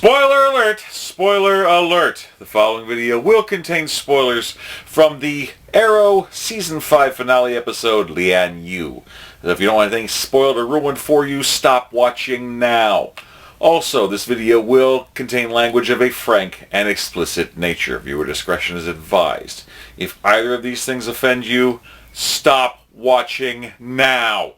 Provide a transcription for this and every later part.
Spoiler alert! Spoiler alert! The following video will contain spoilers from the Arrow Season 5 finale episode, Lian Yu. If you don't want anything spoiled or ruined for you, stop watching now. Also, this video will contain language of a frank and explicit nature. Viewer discretion is advised. If either of these things offend you, stop watching now.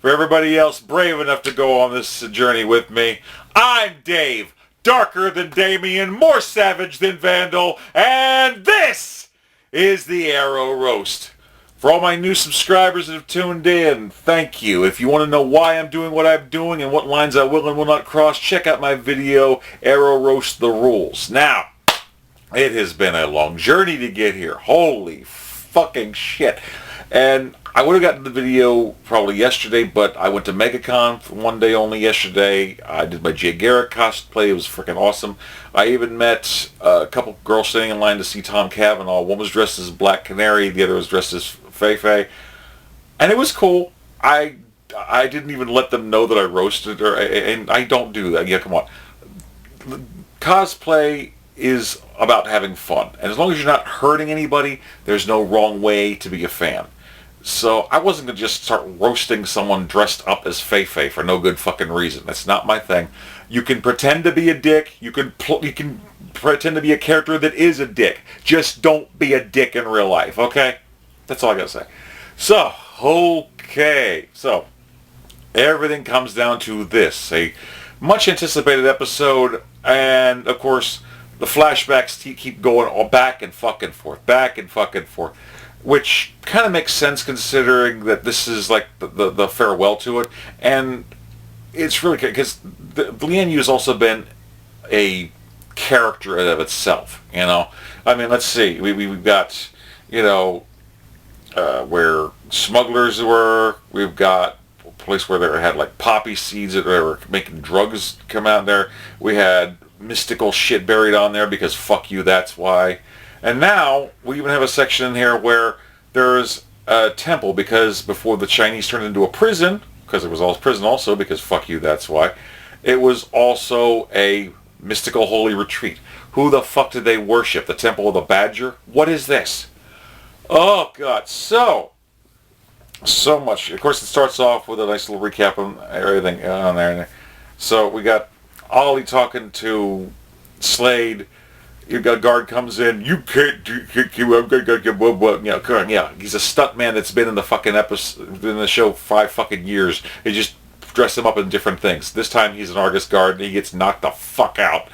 For everybody else brave enough to go on this journey with me, I'm Dave, darker than Damien, more savage than Vandal, and this is the Arrow Roast. For all my new subscribers that have tuned in, thank you. If you want to know why I'm doing what I'm doing and what lines I will and will not cross, check out my video, Arrow Roast the Rules. Now, it has been a long journey to get here. Holy fucking shit. And I would have gotten the video probably yesterday, but I went to MegaCon for one day only yesterday. I did my Jay Garrick cosplay. It was freaking awesome. I even met a couple girls standing in line to see Tom Cavanaugh. One was dressed as Black Canary. The other was dressed as Fei. And it was cool. I didn't even let them know that I roasted her. And I don't do that. Yeah, come on. Cosplay is about having fun. And as long as you're not hurting anybody, there's no wrong way to be a fan. So I wasn't going to just start roasting someone dressed up as Fei for no good fucking reason. That's not my thing. You can pretend to be a dick. You can pretend to be a character that is a dick. Just don't be a dick in real life, okay? That's all I got to say. So, okay. So, everything comes down to this. A much anticipated episode. And, of course, the flashbacks keep going all back and fucking forth. Which kind of makes sense considering that this is like the farewell to it. And it's really because Lian Yu has also been a character of itself, you know. I mean, let's see. We've got, you know, where smugglers were. We've got a place where they had like poppy seeds that they were making drugs come out there. We had mystical shit buried on there because fuck you, that's why. And now, we even have a section in here where there's a temple, because before the Chinese turned into a prison, because it was all prison also, because fuck you, that's why, it was also a mystical holy retreat. Who the fuck did they worship? The Temple of the Badger? What is this? Oh, God. So much. Of course, it starts off with a nice little recap on everything on there. So, we got Ollie talking to Slade. You got a guard comes in. You can't do. Yeah, he's a stunt man that's been in the fucking episode in the show 5 fucking years. They just dress him up in different things. This time he's an Argus guard and he gets knocked the fuck out.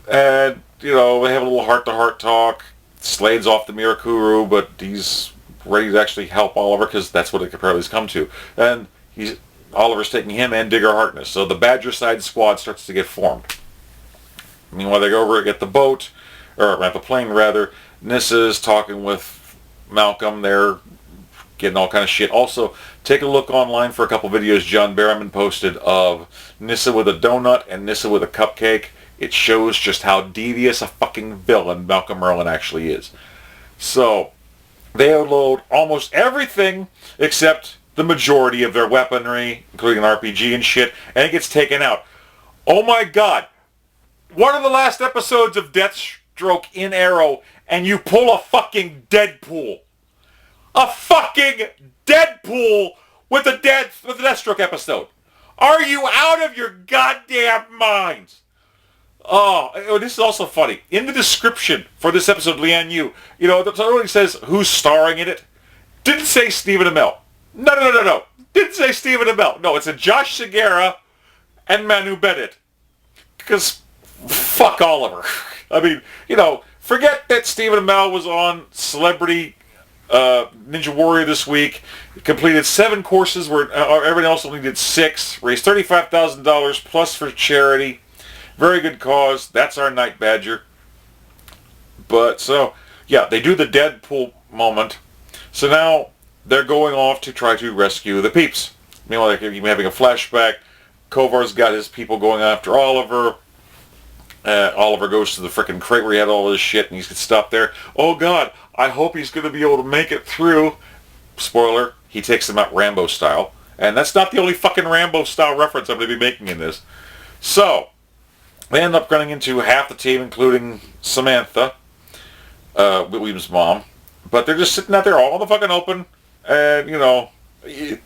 And you know they have a little heart-to-heart talk. Slade's off the Mirakuru, but he's ready to actually help Oliver because that's what it apparently has come to. And Oliver's taking him and Digger Harkness. So the Badger side squad starts to get formed. Meanwhile, they go over and get the boat, or at the plane rather. Nissa's talking with Malcolm. They're getting all kind of shit. Also, take a look online for a couple videos John Barrowman posted of Nissa with a donut and Nissa with a cupcake. It shows just how devious a fucking villain Malcolm Merlyn actually is. So, they unload almost everything except the majority of their weaponry, including an RPG and shit, and it gets taken out. Oh my god! One of the last episodes of Deathstroke in Arrow, and you pull a fucking Deadpool. A fucking Deadpool with the Deathstroke episode. Are you out of your goddamn minds? Oh, this is also funny. In the description for this episode, Lian Yu, you know, it only says who's starring in it. Didn't say Stephen Amell. No. Didn't say Stephen Amell. No, it's a Josh Segarra and Manu Bennett. Because fuck Oliver. I mean, you know, forget that Stephen Amell was on Celebrity Ninja Warrior this week. He completed 7 courses where everyone else only did 6. Raised $35,000 plus for charity. Very good cause. That's our Night Badger. But so, yeah, they do the Deadpool moment. So now they're going off to try to rescue the peeps. Meanwhile, they're having a flashback. Kovar's got his people going after Oliver. Oliver goes to the frickin' crate where he had all this shit and he's gonna stop there. Oh god, I hope he's gonna be able to make it through. Spoiler, he takes him out Rambo style. And that's not the only fucking Rambo style reference I'm gonna be making in this. So, They end up running into half the team, including Samantha, William's mom. But they're just sitting out there all in the fucking open. And, the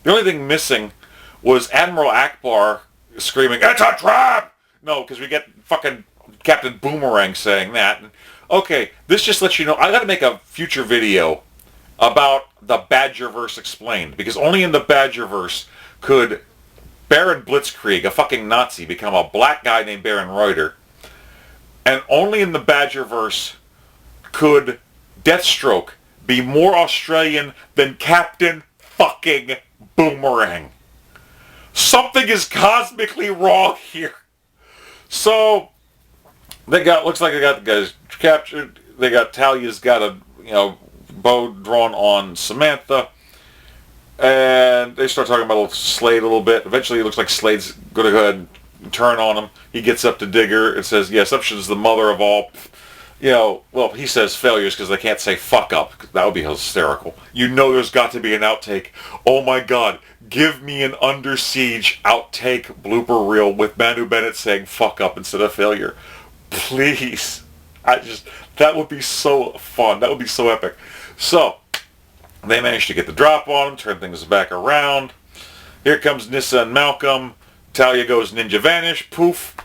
only thing missing was Admiral Akbar screaming, "It's a trap!" No, because we get fucking Captain Boomerang saying that. And, okay, this just lets you know, I gotta make a future video about the Badgerverse explained. Because only in the Badgerverse could Baron Blitzkrieg, a fucking Nazi, become a black guy named Baron Reuter. And only in the Badgerverse could Deathstroke be more Australian than Captain fucking Boomerang. Something is cosmically wrong here. So, looks like they got the guys captured. They got, Talia's got a, bow drawn on Samantha. And they start talking about Slade a little bit. Eventually it looks like Slade's going to go ahead and turn on him. He gets up to Digger and says, "Yeah, assumption is the mother of all," well, he says failures because they can't say fuck up. That would be hysterical. There's got to be an outtake. Oh my God, give me an Under Siege outtake blooper reel with Manu Bennett saying fuck up instead of failure. Please. That would be so fun. That would be so epic. So, they managed to get the drop on him, turn things back around. Here comes Nyssa and Malcolm. Talia goes ninja vanish, poof.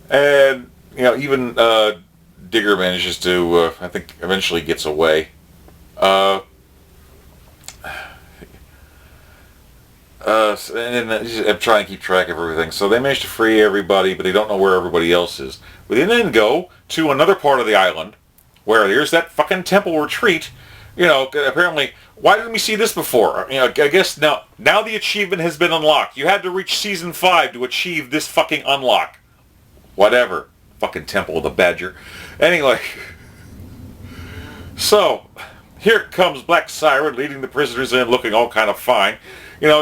And, even Digger manages to, I think, eventually gets away. And I'm trying to keep track of everything. So they managed to free everybody, but they don't know where everybody else is. But they then go to another part of the island, where there's that fucking temple retreat. Apparently, why didn't we see this before? I guess now the achievement has been unlocked. You had to reach Season 5 to achieve this fucking unlock. Whatever. Fucking Temple of the Badger. Anyway. So, here comes Black Siren leading the prisoners in, looking all kind of fine.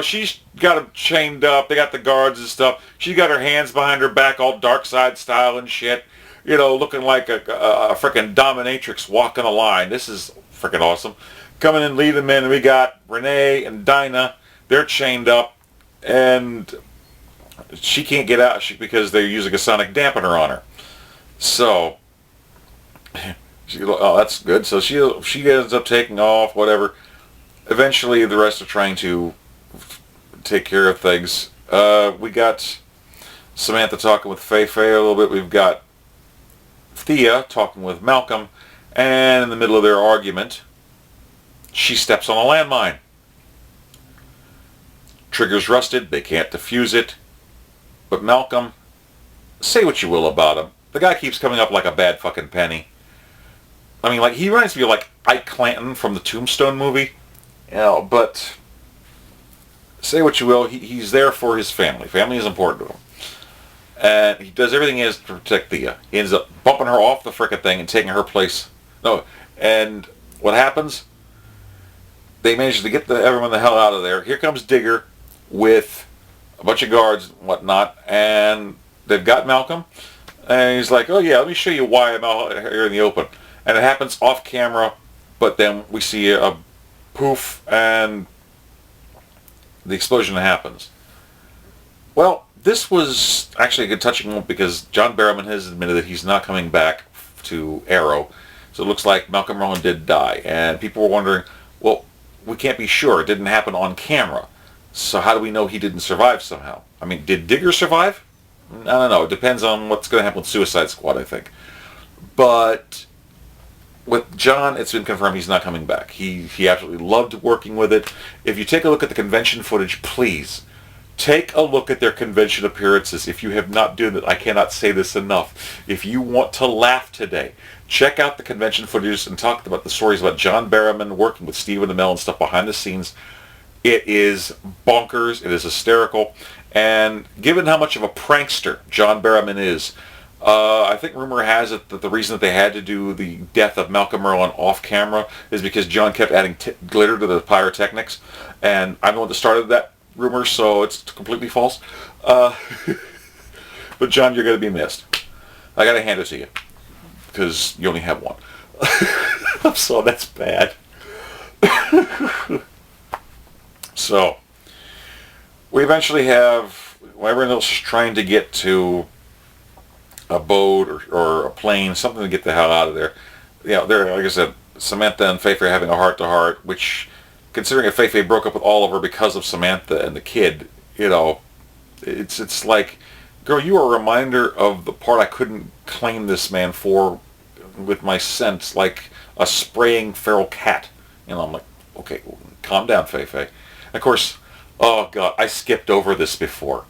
She's got them chained up. They got the guards and stuff. She's got her hands behind her back, all dark side style and shit. Looking like a frickin' dominatrix walking a line. This is frickin' awesome. Coming in, lead them in, and we got Renee and Dinah. They're chained up, and she can't get out because they're using a sonic dampener on her. So, that's good. So she ends up taking off, whatever. Eventually, the rest are trying to take care of things. We got Samantha talking with Fei a little bit. We've got Thea talking with Malcolm, and in the middle of their argument, she steps on a landmine. Trigger's rusted, they can't defuse it, but Malcolm, say what you will about him, the guy keeps coming up like a bad fucking penny. I mean, he reminds me of Ike Clanton from the Tombstone movie, but say what you will, he's there for his family. Family is important to him. And he does everything he has to protect Thea. He ends up bumping her off the frickin' thing and taking her place. No, and what happens? They manage to get everyone the hell out of there. Here comes Digger with a bunch of guards and whatnot, and they've got Malcolm. And he's like, "Oh yeah, let me show you why I'm out here in the open." And it happens off camera, but then we see a poof, and the explosion happens. Well, this was actually a good touching moment because John Barrowman has admitted that he's not coming back to Arrow. So it looks like Malcolm Rowan did die. And people were wondering, well, we can't be sure. It didn't happen on camera. So how do we know he didn't survive somehow? I mean, did Digger survive? I don't know. It depends on what's going to happen with Suicide Squad, I think. But with John, it's been confirmed he's not coming back. He absolutely loved working with it. If you take a look at the convention footage, please take a look at their convention appearances. If you have not done it, I cannot say this enough. If you want to laugh today, check out the convention footage and talk about the stories about John Barrowman working with Stephen Amell and stuff behind the scenes. It is bonkers. It is hysterical. And given how much of a prankster John Barrowman is, I think rumor has it that the reason that they had to do the death of Malcolm Merlin off camera is because John kept adding glitter to the pyrotechnics. And I'm the one that started that rumor, so it's completely false. But John, you're going to be missed. I got to hand it to you because you only have one. So that's bad. So We eventually have, everyone else is trying to get to a boat or a plane, something to get the hell out of there. They're, like I said, Samantha and Feifei are having a heart-to-heart, which, considering if Feifei broke up with Oliver because of Samantha and the kid, it's like, girl, you are a reminder of the part I couldn't claim this man for with my sense, like a spraying feral cat. I'm like, okay, calm down, Feifei. Of course, oh God, I skipped over this before.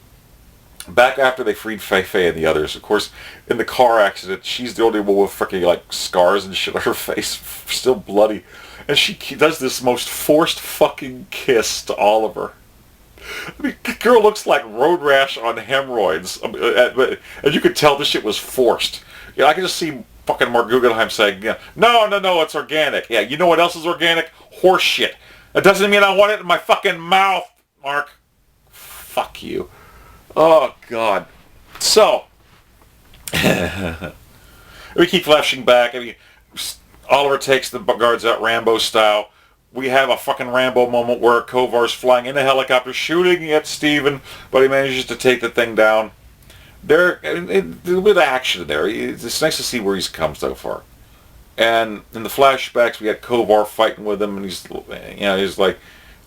Back after they freed Feifei and the others, of course, in the car accident, she's the only one with freaking like scars and shit on her face, still bloody. And she does this most forced fucking kiss to Oliver. I mean, the girl looks like road rash on hemorrhoids. And you could tell this shit was forced. I can just see fucking Mark Guggenheim saying, no, it's organic. Yeah, you know what else is organic? Horse shit. That doesn't mean I want it in my fucking mouth, Mark. Fuck you. Oh, God. So, we keep flashing back. I mean, Oliver takes the guards out Rambo style. We have a fucking Rambo moment where Kovar's flying in a helicopter shooting at Steven, but he manages to take the thing down. There's a little bit of action there. It's nice to see where he's come so far. And in the flashbacks, we got Kovar fighting with him, and he's like,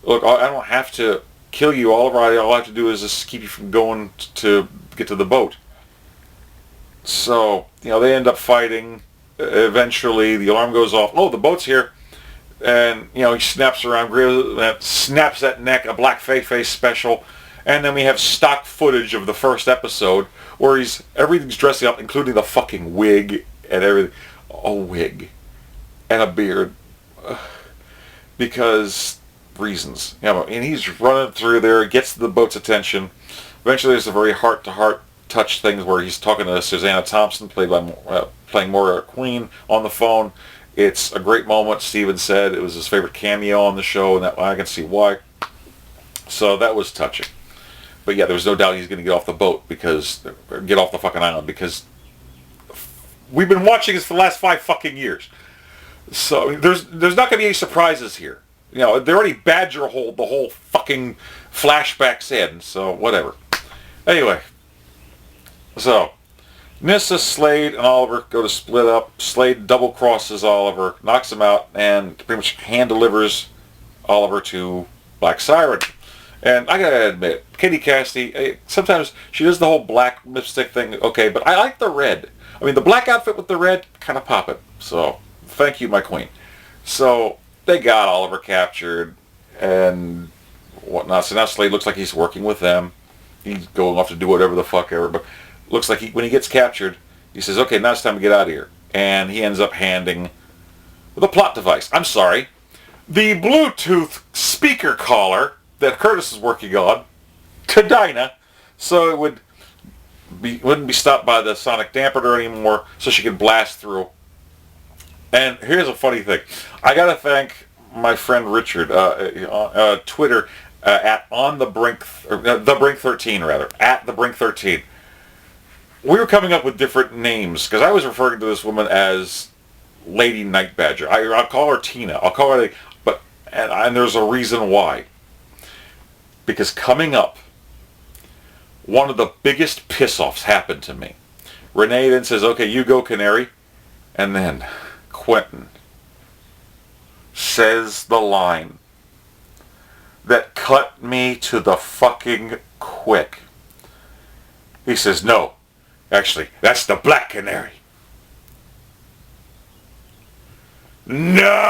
look, I don't have to kill you, Oliver. All I have to do is just keep you from going to get to the boat. So, they end up fighting. Eventually, the alarm goes off. Oh, the boat's here. And, he snaps around, snaps that neck, a Black Face special. And then we have stock footage of the first episode where everything's dressing up, including the fucking wig and everything. A wig. And a beard. Because reasons. And he's running through there, gets the boat's attention. Eventually there's a very heart-to-heart touch thing where he's talking to Susanna Thompson, playing Moira Queen, on the phone. It's a great moment. Steven said it was his favorite cameo on the show, and that I can see why. So that was touching. But yeah, there was no doubt he's going to get off the boat get off the fucking island, because we've been watching this for the last 5 fucking years. So there's not going to be any surprises here. They already badger holed the whole fucking flashbacks in, so whatever. Anyway, so Nyssa, Slade, and Oliver go to split up. Slade double crosses Oliver, knocks him out, and pretty much hand delivers Oliver to Black Siren. And I gotta admit, Katie Cassidy, sometimes she does the whole black lipstick thing, okay, but I like the red. I mean, the black outfit with the red, kind of pop it. So, thank you, my queen. So, they got Oliver captured and whatnot. So now Slade looks like he's working with them. He's going off to do whatever the fuck ever. But looks like when he gets captured, he says, okay, now it's time to get out of here. And he ends up handing the plot device. I'm sorry. The Bluetooth speaker collar that Curtis is working on to Dinah, so it wouldn't be stopped by the sonic dampener anymore, so she could blast through. And here's a funny thing. I gotta thank my friend Richard, Twitter, at on the brink, the brink 13 rather, at the brink 13. We were coming up with different names because I was referring to this woman as Lady Night Badger. I'll call her Tina. I'll call her, and there's a reason why. Because coming up, one of the biggest piss-offs happened to me. Renee then says, okay, you go, Canary. And then Quentin says the line that cut me to the fucking quick. He says, no, actually, that's the Black Canary. No!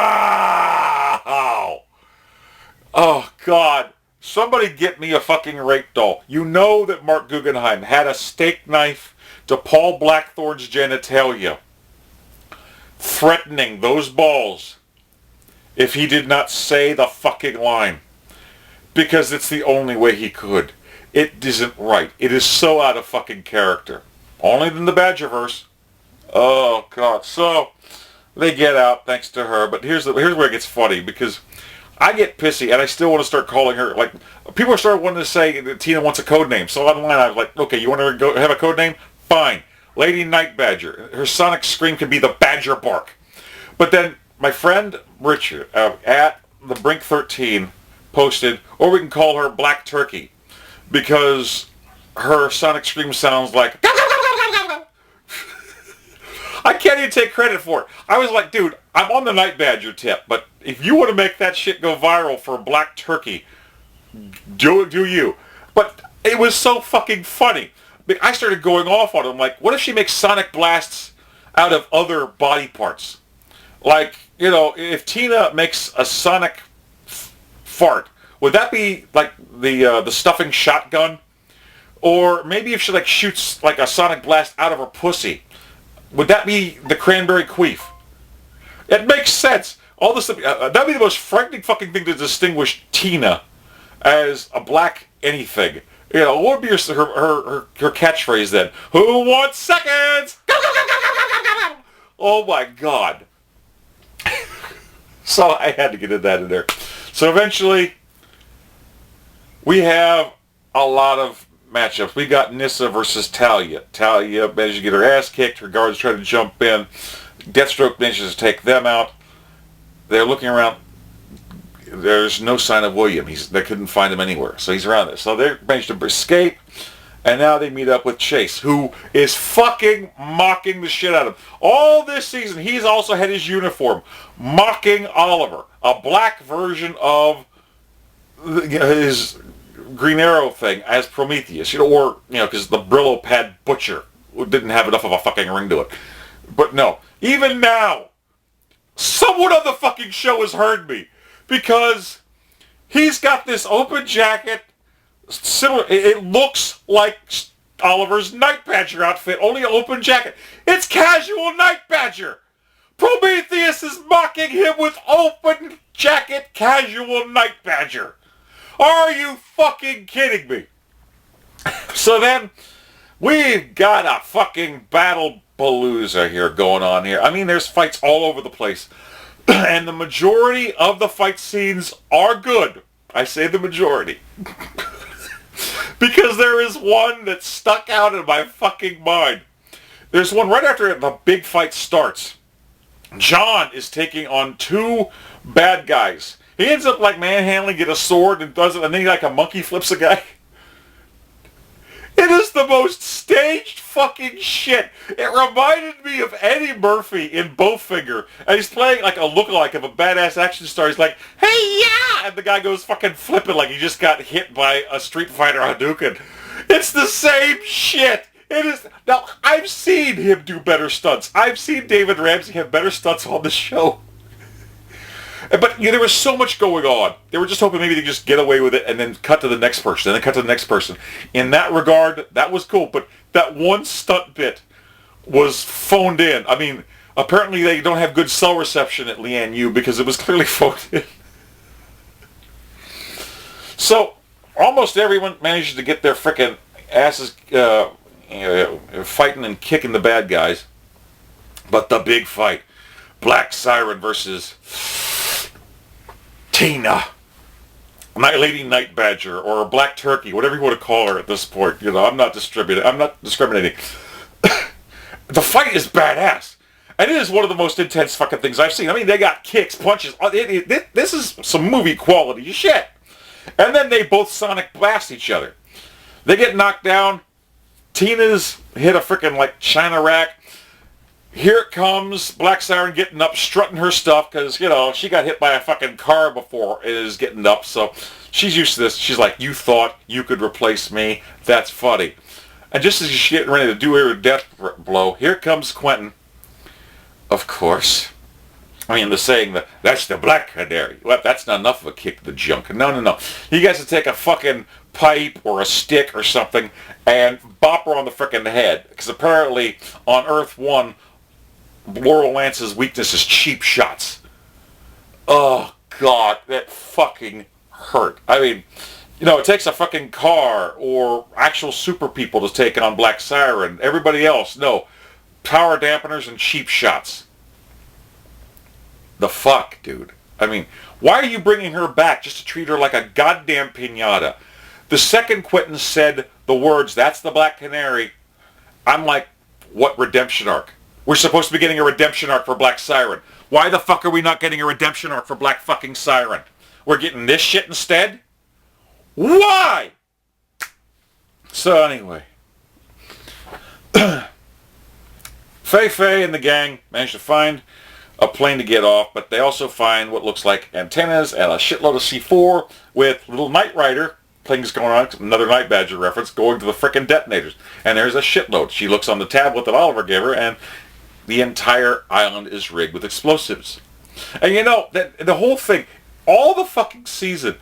Oh, God. Somebody get me a fucking rape doll. You know that Mark Guggenheim had a steak knife to Paul Blackthorne's genitalia, threatening those balls if he did not say the fucking line. Because it's the only way he could. It isn't right. It is so out of fucking character. Only in the Badgerverse. Oh, God. So, they get out thanks to her. But here's where it gets funny, because I get pissy, and I still want to start calling her, like, people are starting wanting to say that Tina wants a code name. So online I was like, okay, you want to go have a code name? Fine. Lady Night Badger. Her sonic scream can be the Badger Bark. But then my friend Richard at the Brink 13 posted, or we can call her Black Turkey. because her sonic scream sounds like... I can't even take credit for it. I was like, dude, I'm on the Night Badger tip, but if you want to make that shit go viral for Black Turkey, do you. But it was so fucking funny. I started going off on it. I'm like, what if she makes sonic blasts out of other body parts? Like, you know, if Tina makes a sonic fart, would that be like the stuffing shotgun? Or maybe if she like shoots like a sonic blast out of her pussy, would that be the cranberry queef? It makes sense. All this that'd be the most frightening fucking thing to distinguish Tina as a black anything. You know, what would be her catchphrase then? Who wants seconds? Oh my god. So I had to get that in there. So eventually, we have a lot of matchups. We got Nyssa versus Talia. Talia managed to get her ass kicked. Her guards try to jump in. Deathstroke manages to take them out. They're looking around. There's no sign of William. They couldn't find him anywhere. So he's around there. So they managed to escape. And now they meet up with Chase, who is fucking mocking the shit out of him. All this season, he's also had his uniform, mocking Oliver. A black version of his Green Arrow thing as Prometheus, or because the Brillo Pad Butcher didn't have enough of a fucking ring to it. But no, even now, someone on the fucking show has heard me, because he's got this open jacket, similar. It looks like Oliver's Night Badger outfit, only open jacket. It's casual Night Badger. Prometheus is mocking him with open jacket, casual Night Badger. Are you fucking kidding me? So then, we've got a fucking battle palooza here going on here. I mean, there's fights all over the place. And the majority of the fight scenes are good. I say the majority. Because there is one that stuck out in my fucking mind. There's one right after the big fight starts. John is taking on two bad guys. He ends up like manhandling, get a sword, and does it, and then he like a monkey flips a guy. It is the most staged fucking shit. It reminded me of Eddie Murphy in Bowfinger. And he's playing like a lookalike of a badass action star. He's like, hey, yeah! And the guy goes fucking flipping like he just got hit by a Street Fighter Hadouken. It's the same shit. It is. Now, I've seen him do better stunts. I've seen David Ramsey have better stunts on the show. But there was so much going on. They were just hoping maybe they could just get away with it and then cut to the next person, and then cut to the next person. In that regard, that was cool. But that one stunt bit was phoned in. I mean, apparently they don't have good cell reception at Lian Yu because it was clearly phoned in. So, almost everyone manages to get their frickin' asses fighting and kicking the bad guys. But the big fight, Black Siren versus Tina, Lady Night Badger, or Black Turkey, whatever you want to call her at this point. I'm not discriminating. The fight is badass. And it is one of the most intense fucking things I've seen. I mean, they got kicks, punches. This is some movie quality shit. And then they both sonic blast each other. They get knocked down. Tina's hit a freaking like China rack. Here it comes, Black Siren getting up, strutting her stuff, because, she got hit by a fucking car before it is getting up, so she's used to this. She's like, you thought you could replace me? That's funny. And just as she's getting ready to do her death blow, here comes Quentin. Of course. I mean, the saying that, that's the Black Canary. Well, that's not enough of a kick to the junk. No. You guys have to take a fucking pipe or a stick or something and bop her on the frickin' head. Because apparently, on Earth 1, Laurel Lance's weakness is cheap shots. Oh, God, that fucking hurt. I mean, it takes a fucking car or actual super people to take on Black Siren. Everybody else, no. Power dampeners and cheap shots. The fuck, dude? I mean, why are you bringing her back just to treat her like a goddamn piñata? The second Quentin said the words, that's the Black Canary, I'm like, what redemption arc? We're supposed to be getting a redemption arc for Black Siren. Why the fuck are we not getting a redemption arc for Black fucking Siren? We're getting this shit instead? Why? So anyway, Fei and the gang manage to find a plane to get off, but they also find what looks like antennas and a shitload of C4 with little Knight Rider things going on, another Night Badger reference, going to the frickin' detonators. And there's a shitload. She looks on the tablet that Oliver gave her, and the entire island is rigged with explosives. And you know, the whole thing, all the fucking season,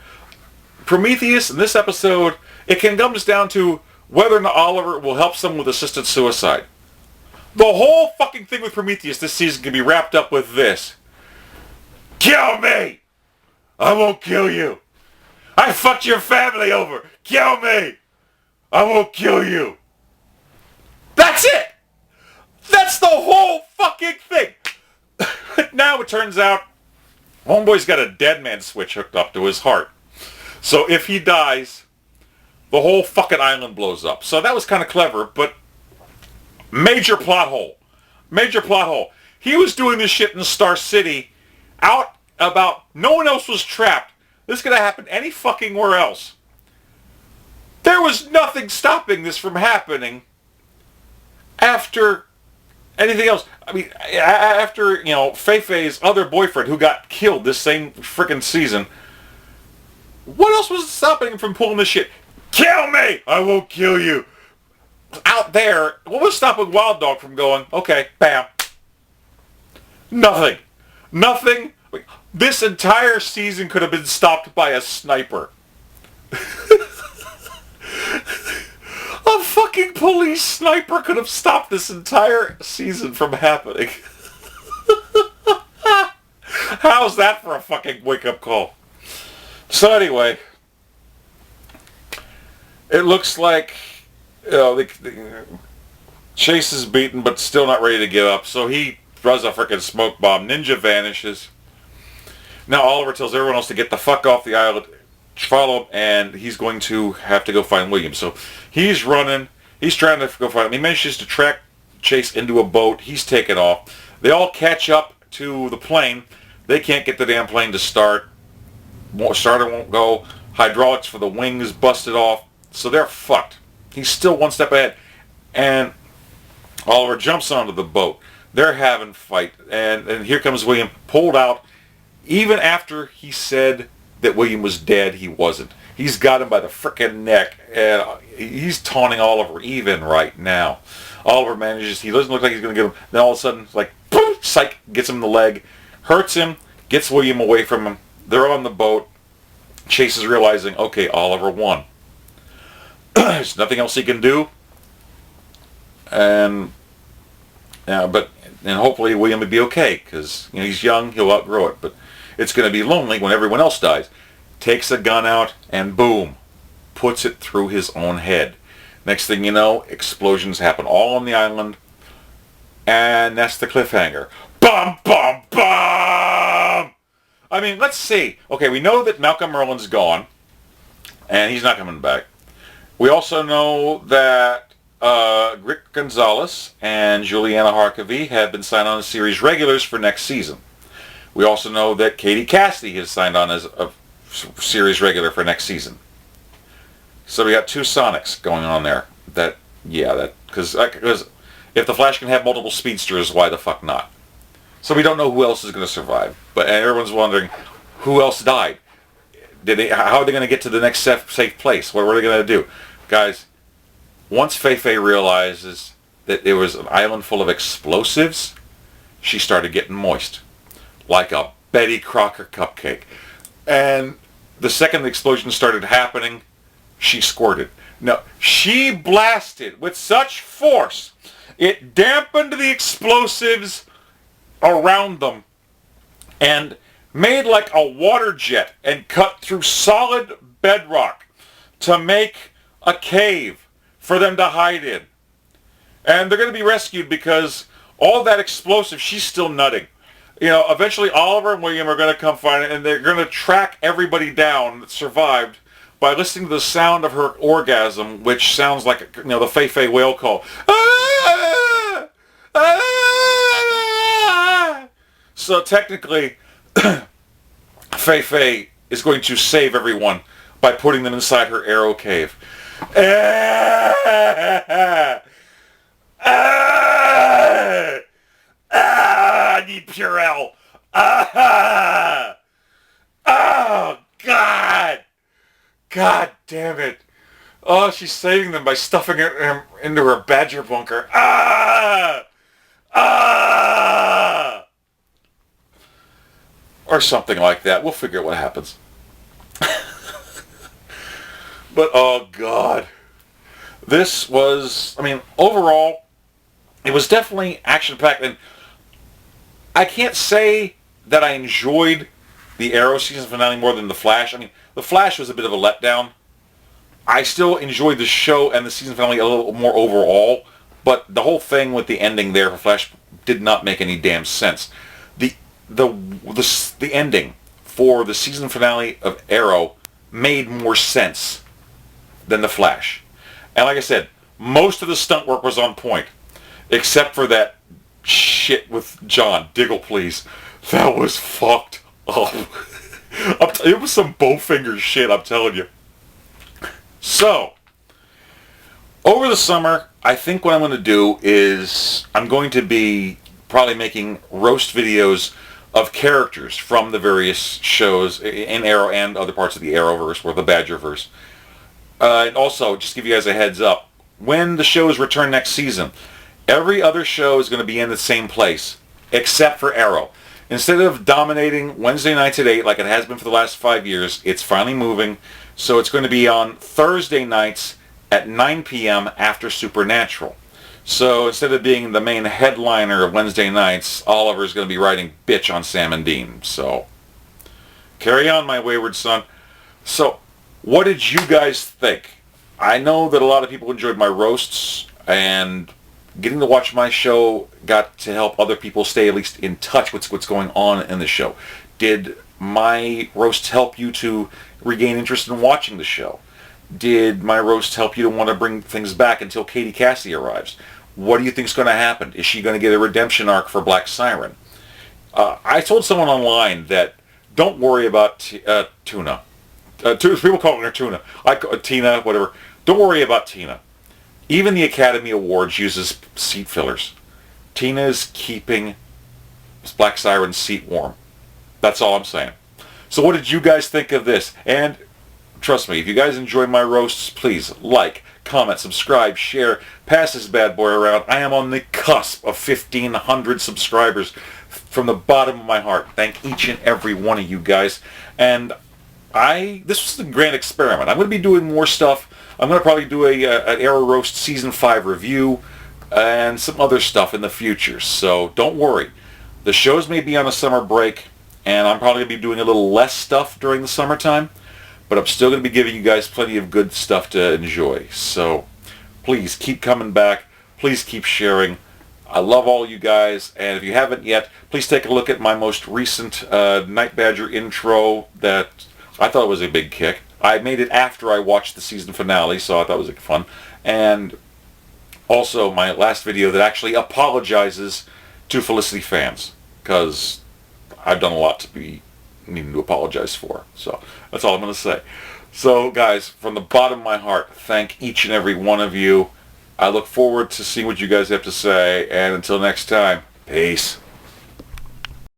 Prometheus in this episode, it comes down to whether or not Oliver will help someone with assisted suicide. The whole fucking thing with Prometheus this season can be wrapped up with this. Kill me! I won't kill you. I fucked your family over. Kill me! I won't kill you. That's it! That's the whole fucking thing! Now it turns out, Homeboy's got a dead man switch hooked up to his heart. So if he dies, the whole fucking island blows up. So that was kind of clever, but major plot hole. Major plot hole. He was doing this shit in Star City, out about, no one else was trapped. This could have happened any fucking where else. There was nothing stopping this from happening after anything else. I mean, after, you know, Fei-Fei's other boyfriend who got killed this same frickin' season, what else was stopping him from pulling this shit? Kill me! I won't kill you. Out there, what was stopping Wild Dog from going, okay, bam. Nothing. Nothing. This entire season could have been stopped by a sniper. A fucking police sniper could have stopped this entire season from happening. How's that for a fucking wake-up call? So anyway, it looks like, you know, Chase is beaten, but still not ready to give up. So he throws a freaking smoke bomb. Ninja vanishes. Now Oliver tells everyone else to get the fuck off the island, follow him, and he's going to have to go find William. So he's running. He's trying to go find him. He manages to track Chase into a boat. He's taken off. They all catch up to the plane. They can't get the damn plane to start. Starter won't go. Hydraulics for the wings busted off. So they're fucked. He's still one step ahead. And Oliver jumps onto the boat. They're having a fight. And here comes William, pulled out. Even after he said that William was dead, he wasn't. He's got him by the frickin' neck. And he's taunting Oliver even right now. Oliver manages, he doesn't look like he's going to get him. Then all of a sudden, it's like, boom, psych, gets him in the leg. Hurts him, gets William away from him. They're on the boat. Chase is realizing, okay, Oliver won. There's nothing else he can do. And hopefully William would be okay, because he's young, he'll outgrow it. But it's going to be lonely when everyone else dies. Takes a gun out and boom, puts it through his own head. Next thing you know, explosions happen all on the island, and that's the cliffhanger. Bum, bum, bum! I mean, let's see. Okay, we know that Malcolm Merlin's gone, and he's not coming back. We also know that Rick Gonzalez and Juliana Harkavy have been signed on as series regulars for next season. We also know that Katie Cassidy has signed on as a series regular for next season. So we got two Sonics going on there. Because if the Flash can have multiple speedsters, why the fuck not? So we don't know who else is going to survive. But everyone's wondering, who else died? How are they going to get to the next safe place? What were they going to do? Guys, once Fei realizes that there was an island full of explosives, she started getting moist. Like a Betty Crocker cupcake. And the second the explosion started happening, she squirted. No, she blasted with such force, it dampened the explosives around them and made like a water jet and cut through solid bedrock to make a cave for them to hide in. And they're going to be rescued because all that explosive, she's still nutting. Eventually Oliver and William are going to come find it, and they're going to track everybody down that survived by listening to the sound of her orgasm, which sounds like, the Fei whale call. Ah! Ah! So technically, Fei is going to save everyone by putting them inside her arrow cave. Ah! Ah! Ah! I need Purell. Ah! Oh, God! God damn it. Oh, she's saving them by stuffing him into her badger bunker. Ah! Ah! Or something like that. We'll figure out what happens. But, oh, God. This was, I mean, overall, it was definitely action-packed. And I can't say that I enjoyed the Arrow season finale more than The Flash. I mean, The Flash was a bit of a letdown. I still enjoyed the show and the season finale a little more overall, but the whole thing with the ending there for Flash did not make any damn sense. The ending for the season finale of Arrow made more sense than The Flash. And like I said, most of the stunt work was on point, except for that shit with John. Diggle, please. That was fucked up. It was some bowfinger shit, I'm telling you. So, over the summer, I think what I'm going to do is I'm going to be probably making roast videos of characters from the various shows in Arrow and other parts of the Arrowverse or the Badgerverse. And also, just give you guys a heads up, when the shows return next season, every other show is going to be in the same place, except for Arrow. Instead of dominating Wednesday nights at 8 like it has been for the last 5 years, it's finally moving. So it's going to be on Thursday nights at 9 p.m. after Supernatural. So instead of being the main headliner of Wednesday nights, Oliver's going to be writing bitch on Sam and Dean. So carry on, my wayward son. So what did you guys think? I know that a lot of people enjoyed my roasts, and getting to watch my show got to help other people stay at least in touch with what's going on in the show. Did my roasts help you to regain interest in watching the show? Did my roast help you to want to bring things back until Katie Cassidy arrives? What do you think is going to happen? Is she going to get a redemption arc for Black Siren? I told someone online that don't worry about Tuna. People call her Tuna. Tina, whatever. Don't worry about Tina. Even the Academy Awards uses seat fillers. Tina is keeping Black Siren's seat warm. That's all I'm saying. So what did you guys think of this? And trust me, if you guys enjoy my roasts, please like, comment, subscribe, share, pass this bad boy around. I am on the cusp of 1,500 subscribers from the bottom of my heart. Thank each and every one of you guys. And this was a grand experiment. I'm going to be doing more stuff. I'm going to probably do an Arrow Roast Season 5 review and some other stuff in the future. So don't worry. The shows may be on a summer break, and I'm probably going to be doing a little less stuff during the summertime, but I'm still going to be giving you guys plenty of good stuff to enjoy. So please keep coming back. Please keep sharing. I love all you guys, and if you haven't yet, please take a look at my most recent Night Badger intro that I thought was a big kick. I made it after I watched the season finale, so I thought it was fun. And also my last video that actually apologizes to Felicity fans, because I've done a lot to be needing to apologize for. So that's all I'm going to say. So guys, from the bottom of my heart, thank each and every one of you. I look forward to seeing what you guys have to say, and until next time, peace.